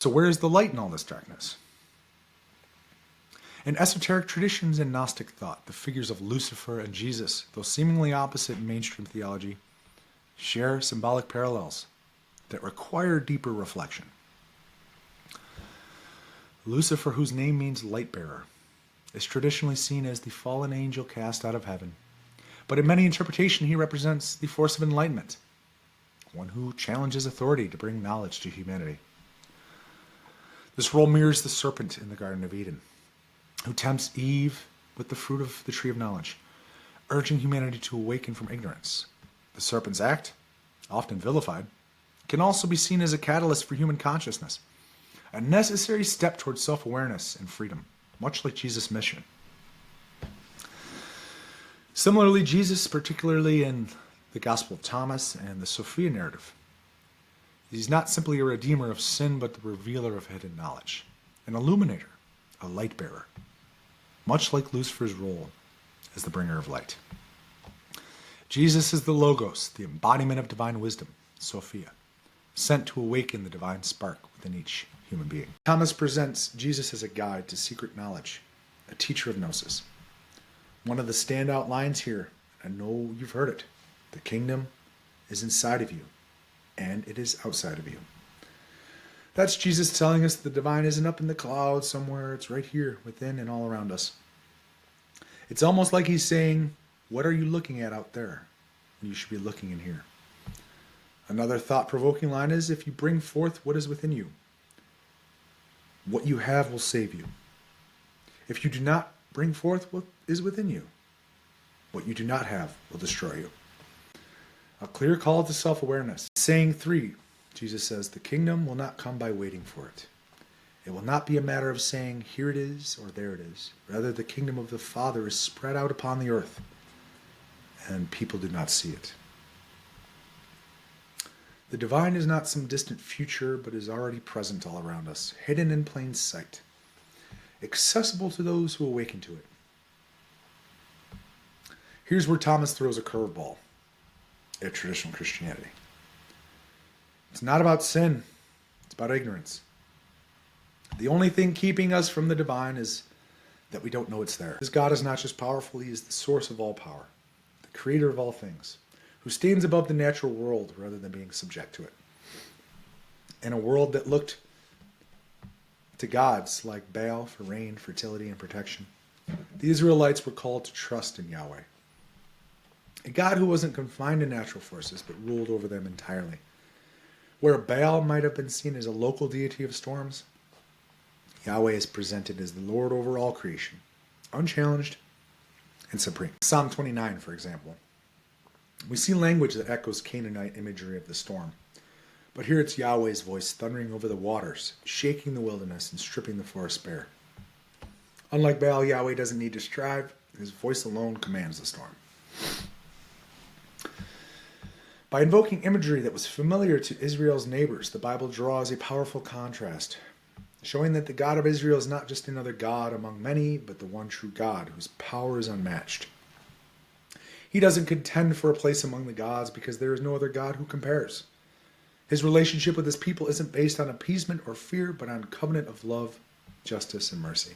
So where is the light in all this darkness? In esoteric traditions and Gnostic thought, the figures of Lucifer and Jesus, though seemingly opposite in mainstream theology, share symbolic parallels that require deeper reflection. Lucifer, whose name means light bearer, is traditionally seen as the fallen angel cast out of heaven, but in many interpretations he represents the force of enlightenment, one who challenges authority to bring knowledge to humanity. This role mirrors the serpent in the Garden of Eden, who tempts Eve with the fruit of the tree of knowledge, urging humanity to awaken from ignorance. The serpent's act, often vilified, can also be seen as a catalyst for human consciousness, a necessary step towards self-awareness and freedom, much like Jesus' mission. Similarly, Jesus, particularly in the Gospel of Thomas and the Sophia narrative, he's not simply a redeemer of sin, but the revealer of hidden knowledge, an illuminator, a light bearer, much like Lucifer's role as the bringer of light. Jesus is the Logos, the embodiment of divine wisdom, Sophia, sent to awaken the divine spark within each human being. Thomas presents Jesus as a guide to secret knowledge, a teacher of gnosis. One of the standout lines here, I know you've heard it, the kingdom is inside of you, and it is outside of you. That's Jesus telling us the divine isn't up in the clouds somewhere, it's right here, within and all around us. It's almost like he's saying, what are you looking at out there when you should be looking in here? Another thought-provoking line is, if you bring forth what is within you, what you have will save you. If you do not bring forth what is within you, what you do not have will destroy you. A clear call to self-awareness. Saying 3, Jesus says, the kingdom will not come by waiting for it. It will not be a matter of saying, here it is, or there it is. Rather, the kingdom of the Father is spread out upon the earth, and people do not see it. The divine is not some distant future, but is already present all around us, hidden in plain sight, accessible to those who awaken to it. Here's where Thomas throws a curveball at traditional Christianity. It's not about sin, it's about ignorance. The only thing keeping us from the divine is that we don't know it's there. This God is not just powerful, he is the source of all power, the creator of all things, who stands above the natural world rather than being subject to it. In a world that looked to gods like Baal for rain, fertility, and protection, the Israelites were called to trust in Yahweh, a God who wasn't confined to natural forces but ruled over them entirely. Where Baal might have been seen as a local deity of storms, Yahweh is presented as the Lord over all creation, unchallenged and supreme. Psalm 29, for example. We see language that echoes Canaanite imagery of the storm, but here it's Yahweh's voice thundering over the waters, shaking the wilderness and stripping the forest bare. Unlike Baal, Yahweh doesn't need to strive. His voice alone commands the storm. By invoking imagery that was familiar to Israel's neighbors, the Bible draws a powerful contrast, showing that the God of Israel is not just another God among many, but the one true God whose power is unmatched. He doesn't contend for a place among the gods because there is no other God who compares. His relationship with his people isn't based on appeasement or fear, but on covenant of love, justice, and mercy.